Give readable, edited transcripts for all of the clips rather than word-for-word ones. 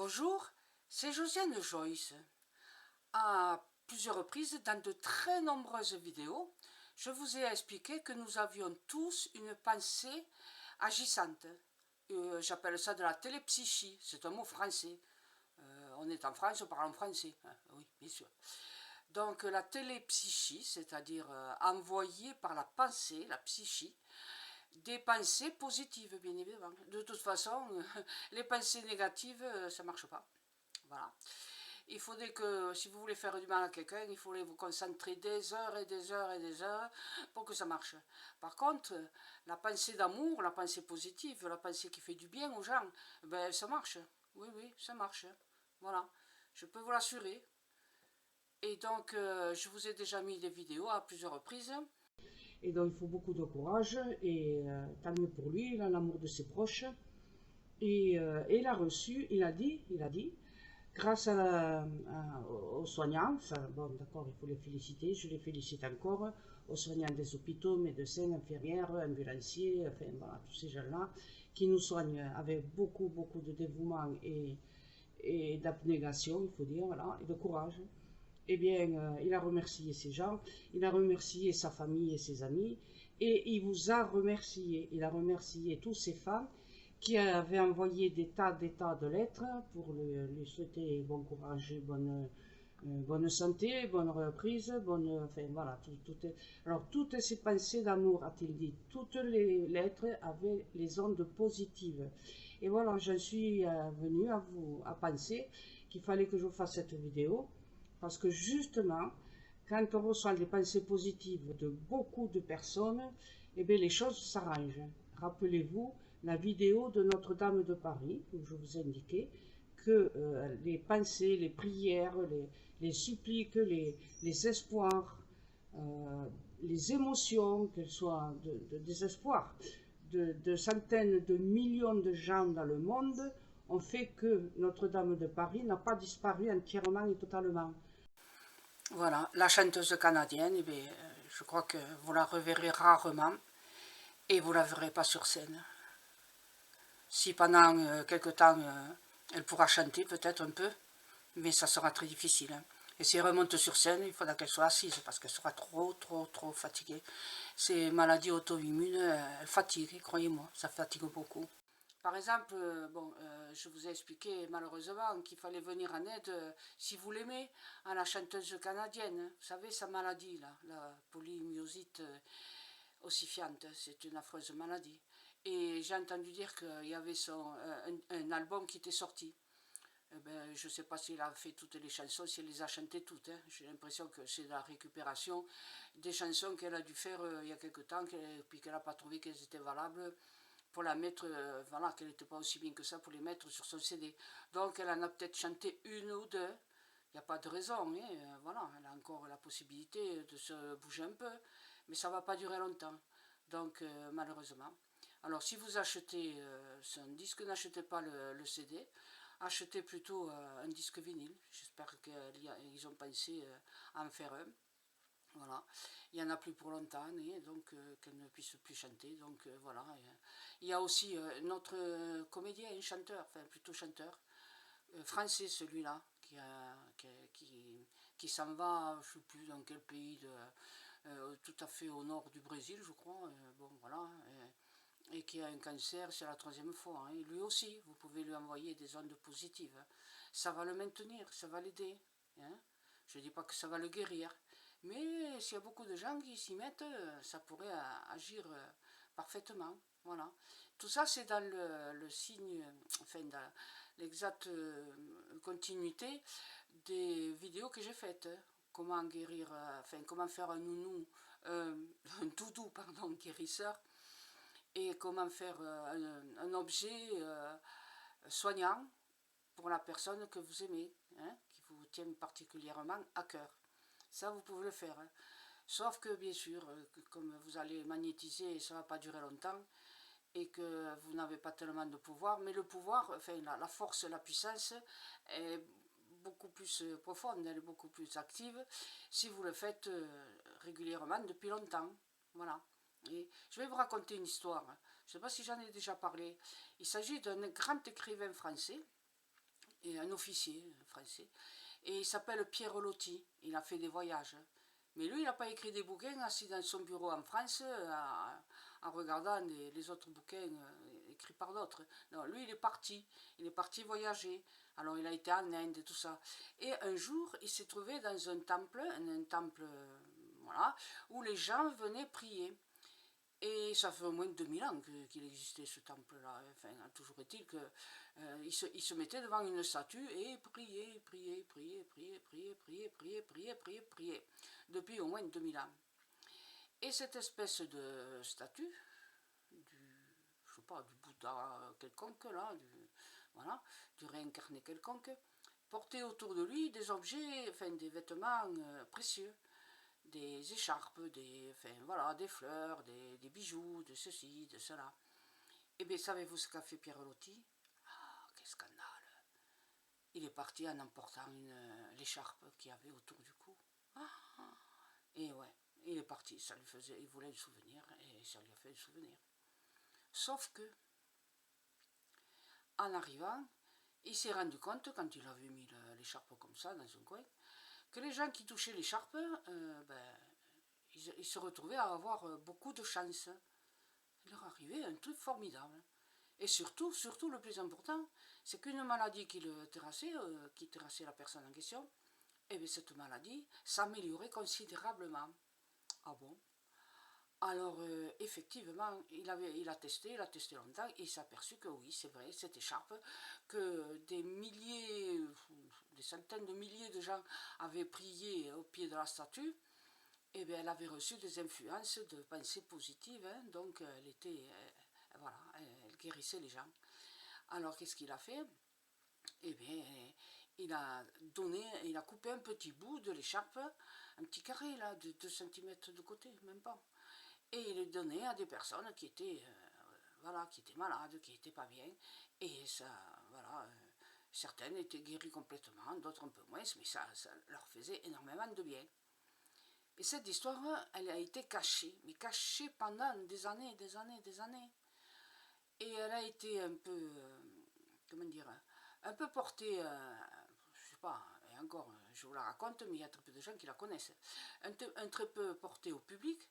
Bonjour, c'est Josiane Joyce. À plusieurs reprises, dans de très nombreuses vidéos, je vous ai expliqué que nous avions tous une pensée agissante. J'appelle ça de la télépsychie, c'est un mot français. On est en France, on parle en français, hein, oui, bien sûr. Donc la télépsychie, c'est-à-dire envoyée par la pensée, la psychie, des pensées positives, bien évidemment. De toute façon, les pensées négatives, ça ne marche pas. Voilà. Il faudrait que, si vous voulez faire du mal à quelqu'un, il faudrait vous concentrer des heures et des heures et des heures pour que ça marche. Par contre, la pensée d'amour, la pensée positive, la pensée qui fait du bien aux gens, ben ça marche. Oui, oui, ça marche. Voilà. Je peux vous l'assurer. Et donc, je vous ai déjà mis des vidéos à plusieurs reprises. Et donc, il faut beaucoup de courage. Et tant mieux pour lui, il a l'amour de ses proches. Et il a reçu, il a dit, grâce aux soignants, enfin bon d'accord, il faut les féliciter, je les félicite encore, aux soignants des hôpitaux, médecins, infirmières, ambulanciers, enfin voilà, tous ces gens-là, qui nous soignent avec beaucoup, beaucoup de dévouement et d'abnégation, il faut dire, voilà, et de courage. Eh bien, il a remercié ces gens, il a remercié sa famille et ses amis, et il vous a remercié, il a remercié tous ces femmes qui avaient envoyé des tas de lettres pour lui souhaiter bon courage, bonne santé, bonne reprise, enfin voilà, alors toutes ces pensées d'amour, a-t-il dit, toutes les lettres avaient les ondes positives. Et voilà, j'en suis venu à penser qu'il fallait que je fasse cette vidéo, parce que justement, quand on reçoit des pensées positives de beaucoup de personnes, eh bien les choses s'arrangent. Rappelez-vous la vidéo de Notre-Dame de Paris, où je vous indiquais que les pensées, les prières, les suppliques, les espoirs, les émotions, qu'elles soient de désespoir, de centaines de millions de gens dans le monde, ont fait que Notre-Dame de Paris n'a pas disparu entièrement et totalement. Voilà, la chanteuse canadienne, eh bien, je crois que vous la reverrez rarement et vous la verrez pas sur scène. Si pendant quelque temps elle pourra chanter peut-être un peu, mais ça sera très difficile. Hein. Et si elle remonte sur scène, il faudra qu'elle soit assise parce qu'elle sera trop fatiguée. Ces maladies auto-immunes, elles fatiguent, croyez-moi, ça fatigue beaucoup. Par exemple, je vous ai expliqué malheureusement qu'il fallait venir en aide, si vous l'aimez, à la chanteuse canadienne. Vous savez, sa maladie, là, la polymyosite ossifiante, c'est une affreuse maladie. Et j'ai entendu dire qu'il y avait un album qui était sorti. Eh ben, je ne sais pas s'il a fait toutes les chansons, s'il les a chantées toutes. Hein. J'ai l'impression que c'est la récupération des chansons qu'elle a dû faire il y a quelque temps, puis qu'elle n'a pas trouvé qu'elles étaient valables pour la mettre, voilà, qu'elle n'était pas aussi bien que ça pour les mettre sur son CD. Donc elle en a peut-être chanté une ou deux. Il n'y a pas de raison, hein, voilà, elle a encore la possibilité de se bouger un peu, mais ça ne va pas durer longtemps. Donc malheureusement. Alors si vous achetez un disque, n'achetez pas le CD, achetez plutôt un disque vinyle. J'espère qu'ils ont pensé à en faire un. Voilà, il n'y en a plus pour longtemps, et donc qu'elle ne puisse plus chanter. Donc voilà. Il y a aussi notre comédien, un chanteur, enfin plutôt chanteur, français celui-là, qui s'en va, je ne sais plus dans quel pays, tout à fait au nord du Brésil, je crois. Bon, voilà. Et qui a un cancer, c'est la troisième fois. Hein. Lui aussi, vous pouvez lui envoyer des ondes positives. Ça va le maintenir, ça va l'aider. Hein. Je ne dis pas que ça va le guérir. Mais s'il y a beaucoup de gens qui s'y mettent, ça pourrait agir parfaitement. Voilà. Tout ça, c'est dans le signe, enfin, dans l'exacte continuité des vidéos que j'ai faites. Comment guérir, enfin, comment faire un nounou, un doudou, pardon, guérisseur, et comment faire un objet soignant pour la personne que vous aimez, hein, qui vous tient particulièrement à cœur. Ça, vous pouvez le faire. Hein. Sauf que, bien sûr, comme vous allez magnétiser, ça ne va pas durer longtemps, et que vous n'avez pas tellement de pouvoir, mais le pouvoir, enfin la force, la puissance est beaucoup plus profonde, elle est beaucoup plus active si vous le faites régulièrement depuis longtemps. Voilà. Et je vais vous raconter une histoire. Je ne sais pas si j'en ai déjà parlé. Il s'agit d'un grand écrivain français et un officier français, et il s'appelle Pierre Loti, il a fait des voyages. Mais lui, il n'a pas écrit des bouquins assis dans son bureau en France en regardant les autres bouquins écrits par d'autres. Non, lui, il est parti voyager. Alors, il a été en Inde et tout ça. Et un jour, il s'est trouvé dans un temple voilà, où les gens venaient prier. Et ça fait au moins 2000 ans qu'il existait ce temple-là. Enfin, toujours est-il qu'il se mettait devant une statue et priait, priait, priait, priait, priait, priait, priait, priait, priait, priait, depuis au moins 2000 ans. Et cette espèce de statue, je sais pas, du Bouddha quelconque, là, voilà, du réincarné quelconque, portait autour de lui des objets, enfin des vêtements précieux, des écharpes, enfin, voilà, des fleurs, des bijoux, de ceci, de cela. Eh bien, savez-vous ce qu'a fait Pierre Loti? Ah, quel scandale! Il est parti en emportant l'écharpe qu'il y avait autour du cou. Ah, et ouais, il est parti, ça lui faisait, il voulait le souvenir, et ça lui a fait le souvenir. Sauf que, en arrivant, il s'est rendu compte, quand il avait mis l'écharpe comme ça dans un coin, que les gens qui touchaient l'écharpe, ils se retrouvaient à avoir beaucoup de chance. Il leur arrivait un truc formidable. Et surtout, le plus important, c'est qu'une maladie qui terrassait la personne en question, et bien cette maladie s'améliorait considérablement. Ah bon? Alors, effectivement, il a testé longtemps, et il s'est aperçu que oui, c'est vrai, cette écharpe, que des milliers, des centaines de milliers de gens avaient prié au pied de la statue, et bien elle avait reçu des influences de pensée positive, hein, donc elle était, voilà, elle guérissait les gens. Alors, qu'est-ce qu'il a fait? Eh bien, il a coupé un petit bout de l'écharpe, un petit carré là, de 2 cm de côté, même pas. Et il le donnait à des personnes qui étaient, voilà, qui étaient malades, qui n'étaient pas bien. Et ça, voilà, certaines étaient guéries complètement, d'autres un peu moins, mais ça leur faisait énormément de bien. Et cette histoire, elle a été cachée, mais cachée pendant des années, des années, des années. Et elle a été un peu, comment dire, un peu portée, je sais pas, et encore, je vous la raconte, mais il y a très peu de gens qui la connaissent, un très peu portée au public,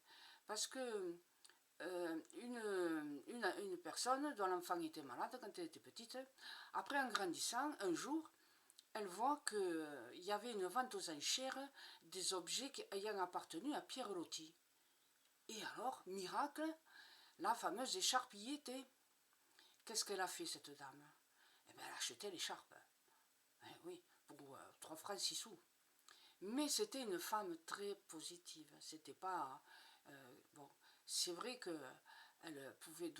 parce que une personne dont l'enfant était malade quand elle était petite, après en grandissant, un jour, elle voit qu'il y avait une vente aux enchères des objets ayant appartenu à Pierre Loti. Et alors, miracle, la fameuse écharpe y était. Qu'est-ce qu'elle a fait, cette dame? Eh bien, elle a acheté l'écharpe. Eh oui, pour 3 francs 6 sous. Mais c'était une femme très positive. C'était pas... bon, c'est vrai qu'elle pouvait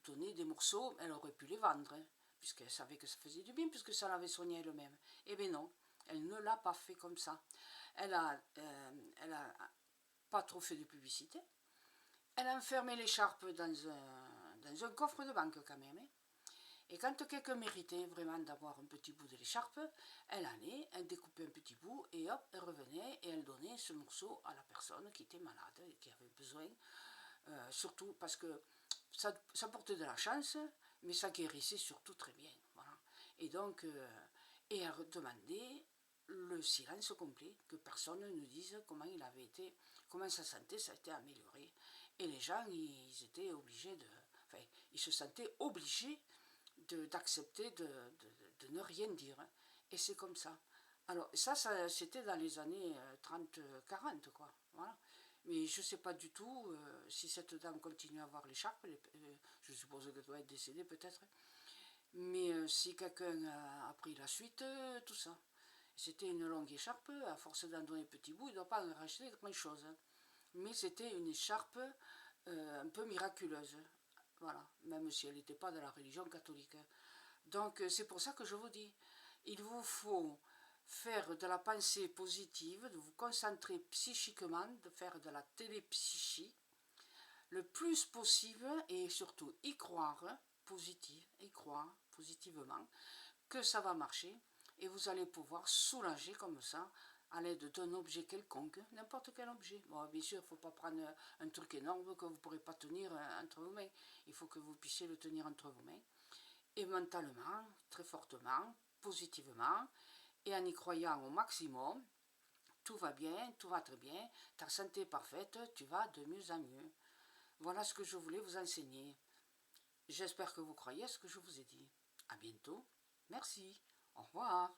donner des morceaux, elle aurait pu les vendre, hein, puisqu'elle savait que ça faisait du bien, puisque ça l'avait soigné elle-même. Eh bien non, elle ne l'a pas fait comme ça. Elle a pas trop fait de publicité. Elle a enfermé l'écharpe dans un coffre de banque quand même. Hein. Et quand quelqu'un méritait vraiment d'avoir un petit bout de l'écharpe, elle allait, elle découpait un petit bout, et hop, elle revenait et elle donnait ce morceau à la personne qui était malade et qui avait besoin. Surtout parce que ça portait de la chance, mais ça guérissait surtout très bien. Voilà. Et donc, et elle demandait le silence complet, que personne ne dise comment il avait été, comment sa santé ça a été amélioré. Et les gens, ils étaient obligés enfin, ils se sentaient obligés d'accepter de ne rien dire. Et c'est comme ça. Alors, ça c'était dans les années 30-40, quoi. Voilà. Mais je ne sais pas du tout si cette dame continue à avoir l'écharpe. Je suppose qu'elle doit être décédée, peut-être. Mais si quelqu'un a pris la suite, tout ça. C'était une longue écharpe, à force d'en donner petit bout, il ne doit pas en racheter grand-chose. Hein. Mais c'était une écharpe un peu miraculeuse. Voilà, même si elle n'était pas de la religion catholique. Donc c'est pour ça que je vous dis, il vous faut faire de la pensée positive, de vous concentrer psychiquement, de faire de la télépsychie, le plus possible, et surtout y croire, y croire positivement, que ça va marcher, et vous allez pouvoir soulager comme ça, à l'aide d'un objet quelconque, n'importe quel objet. Bon, bien sûr, il ne faut pas prendre un truc énorme que vous ne pourrez pas tenir entre vos mains. Il faut que vous puissiez le tenir entre vos mains. Et mentalement, très fortement, positivement et en y croyant au maximum, tout va bien, tout va très bien, ta santé est parfaite, tu vas de mieux en mieux. Voilà ce que je voulais vous enseigner. J'espère que vous croyez ce que je vous ai dit. À bientôt. Merci. Au revoir.